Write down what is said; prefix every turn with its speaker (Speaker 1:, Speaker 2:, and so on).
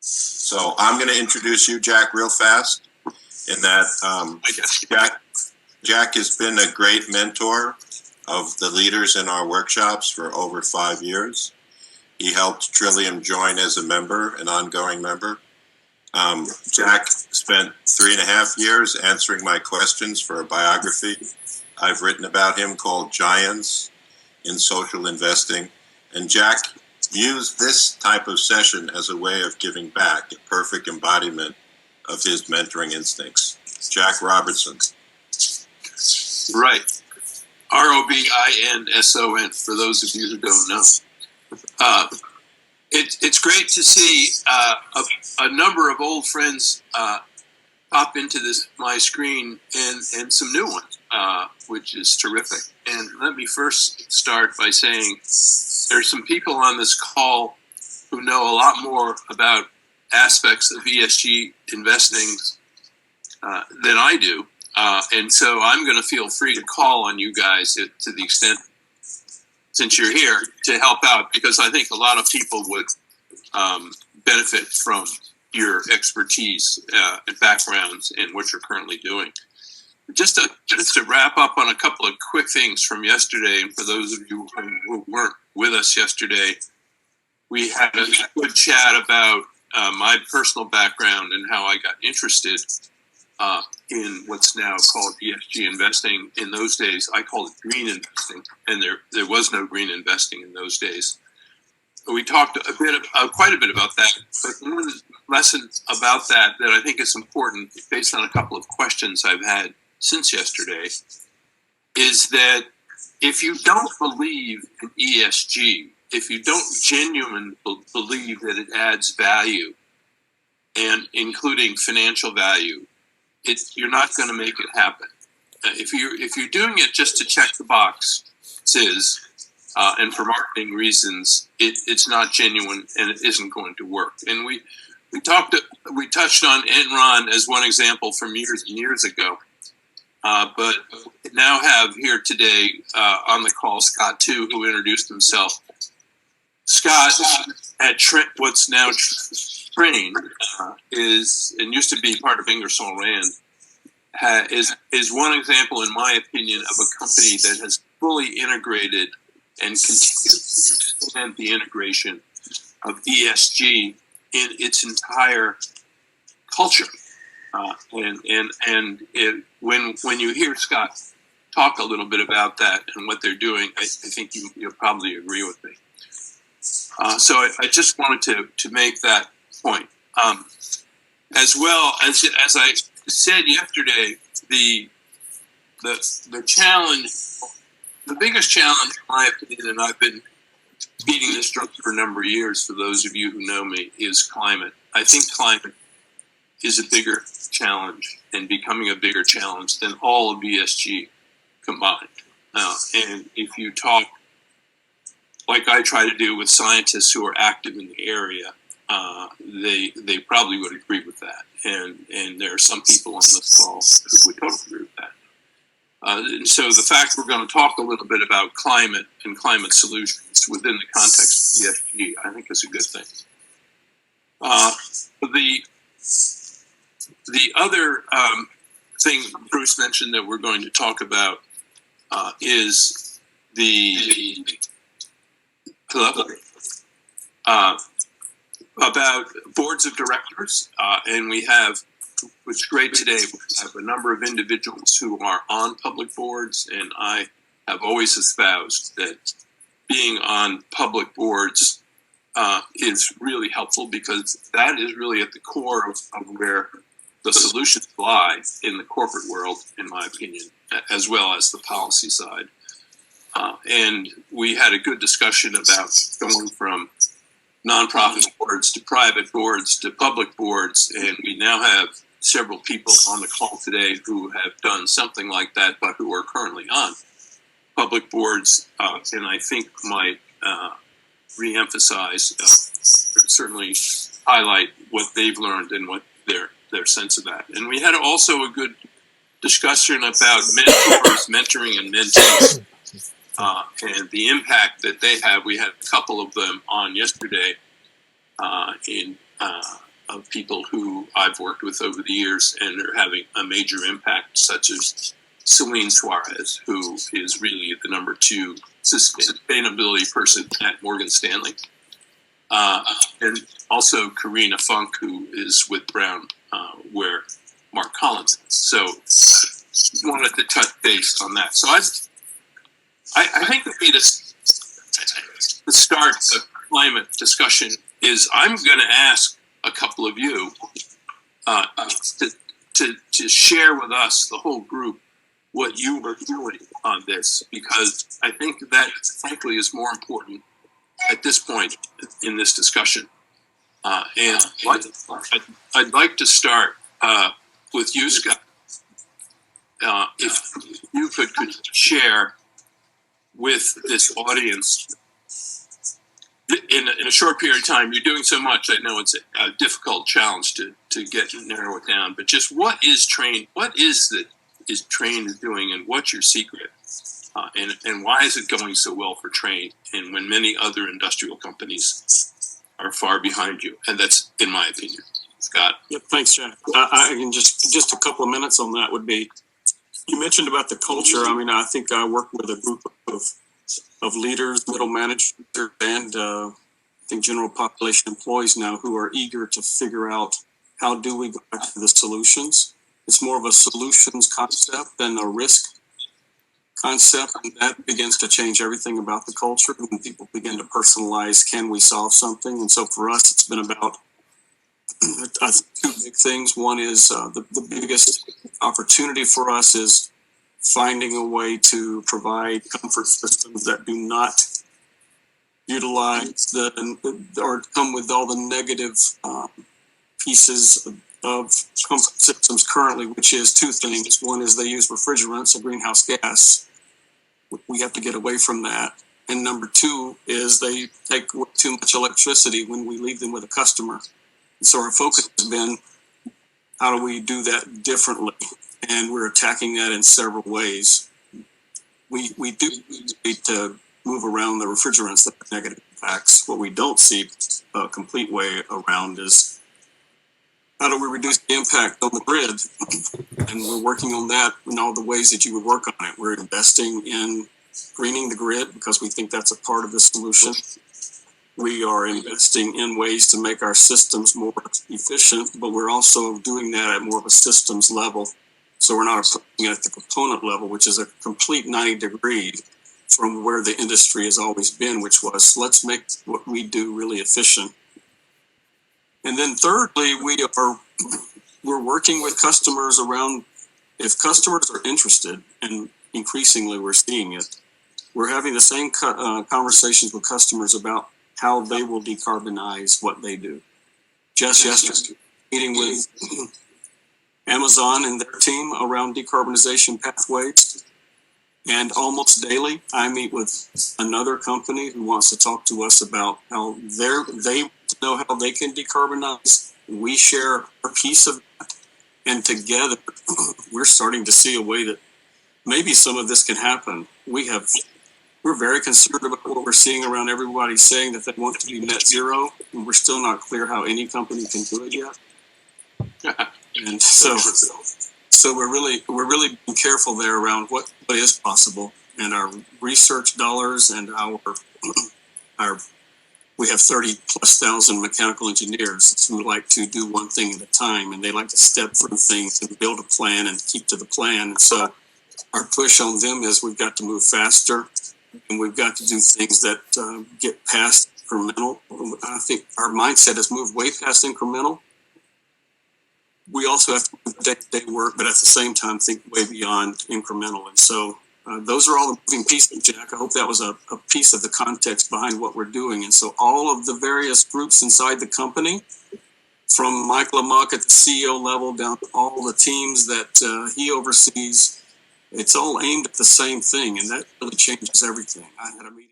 Speaker 1: So I'm going to introduce you, Jack, real fast. In that, Jack has been a great mentor of the leaders in our workshops for over 5 years. He helped Trillium join as a member, an ongoing member. Jack spent 3.5 years answering my questions for a biography I've written about him called Giants in Social Investing. And Jack views this type of session as a way of giving back, a perfect embodiment of his mentoring instincts. Jack Robertson.
Speaker 2: Right. Robinson, for those of you who don't know. It's great to see a number of old friends pop into my screen and some new ones, which is terrific. And let me first start by saying there's some people on this call who know a lot more about aspects of ESG investing than I do. And so I'm going to feel free to call on you guys to the extent, since you're here, to help out, because I think a lot of people would benefit from your expertise and backgrounds in what you're currently doing. Just to wrap up on a couple of quick things from yesterday, and for those of you who weren't with us yesterday, we had a good chat about my personal background and how I got interested in what's now called ESG investing. In those days, I called it green investing, and there was no green investing in those days. We talked quite a bit about that, but one lesson about that I think is important, based on a couple of questions I've had since yesterday, is that if you don't believe in ESG, if you don't genuinely believe that it adds value, and including financial value, you're not going to make it happen. If you're doing it just to check the boxes and for marketing reasons, it's not genuine and it isn't going to work. And we touched on Enron as one example from years and years ago, but now have here today on the call Scott too, who introduced himself. Scott at what's now Train is, and used to be part of Ingersoll Rand, is one example, in my opinion, of a company that has fully integrated and continues to expand the integration of ESG in its entire culture. When you hear Scott talk a little bit about that and what they're doing, I think you'll probably agree with me. So I just wanted to make that point. As well as I said yesterday, the challenge, the biggest challenge, in my opinion, and I've been beating this drum for a number of years, for those of you who know me, is climate. I think climate is a bigger challenge and becoming a bigger challenge than all of ESG combined. And if you talk, like I try to do, with scientists who are active in the area, they probably would agree with that. And there are some people on this call who would totally agree with that. And so the fact we're going to talk a little bit about climate and climate solutions within the context of ESG, I think is a good thing. The other thing Bruce mentioned that we're going to talk about is about boards of directors, and we have, which is great today, we have a number of individuals who are on public boards, and I have always espoused that being on public boards is really helpful, because that is really at the core of where the solutions lie in the corporate world, in my opinion, as well as the policy side. And we had a good discussion about going from nonprofit boards to private boards to public boards, and we now have several people on the call today who have done something like that, but who are currently on public boards, and I think might re-emphasize, certainly highlight what they've learned and what their sense of that. And we had also a good discussion about mentors, mentoring, and mentees. And the impact that they have. We had a couple of them on yesterday in of people who I've worked with over the years and are having a major impact, such as Celine Suarez, who is really the number 2 sustainability person at Morgan Stanley. And also Karina Funk, who is with Brown, where Mark Collins is. So wanted to touch base on that. So I think the way to start the climate discussion is I'm going to ask a couple of you to share with us, the whole group, what you were doing on this, because I think that, frankly, is more important at this point in this discussion. And I'd like to start with you, Scott. If you could share with this audience in a short period of time. You're doing so much. I know it's a difficult challenge to narrow it down. But just what is Train? What is Train doing, and what's your secret? And why is it going so well for Train? And when many other industrial companies are far behind you, and that's in my opinion. Scott.
Speaker 3: Yep. Thanks, Jack. I can just a couple of minutes on that would be. You mentioned about the culture. I mean, I think I work with a group of leaders, middle managers, and I think general population employees now who are eager to figure out how do we go back to the solutions. It's more of a solutions concept than a risk concept, and that begins to change everything about the culture when people begin to personalize, can we solve something? And so for us, it's been about 2 big things. One is the biggest opportunity for us is finding a way to provide comfort systems that do not utilize or come with all the negative pieces of comfort systems currently, which is 2 things. One is they use refrigerants, a greenhouse gas. We have to get away from that. And number 2 is they take too much electricity when we leave them with a customer. And so our focus has been, how do we do that differently? And we're attacking that in several ways. We do need to move around the refrigerants that have negative impacts. What we don't see a complete way around is, how do we reduce the impact on the grid? And we're working on that in all the ways that you would work on it. We're investing in greening the grid because we think that's a part of the solution. We are investing in ways to make our systems more efficient, but we're also doing that at more of a systems level. So we're not approaching it at the component level, which is a complete 90 degrees from where the industry has always been, which was, let's make what we do really efficient. And then thirdly, we're working with customers around, if customers are interested, and increasingly we're seeing it, we're having the same conversations with customers about how they will decarbonize what they do. Just yesterday, meeting with Amazon and their team around decarbonization pathways. And almost daily, I meet with another company who wants to talk to us about how they know how they can decarbonize. We share a piece of that. And together, we're starting to see a way that maybe some of this can happen. We're very concerned about what we're seeing around everybody saying that they want to be net zero, and we're still not clear how any company can do it yet. And so we're really being careful there around what is possible, and our research dollars and our we have 30,000+ mechanical engineers who like to do one thing at a time, and they like to step through things and build a plan and keep to the plan. And so our push on them is we've got to move faster, and we've got to do things that get past incremental. I think our mindset has moved way past incremental. We also have to do day-to-day work, but at the same time, think way beyond incremental. And so those are all the moving pieces, Jack. I hope that was a piece of the context behind what we're doing. And so all of the various groups inside the company, from Mike Lamuck at the CEO level down to all the teams that he oversees, it's all aimed at the same thing, and that really changes everything. I had a meeting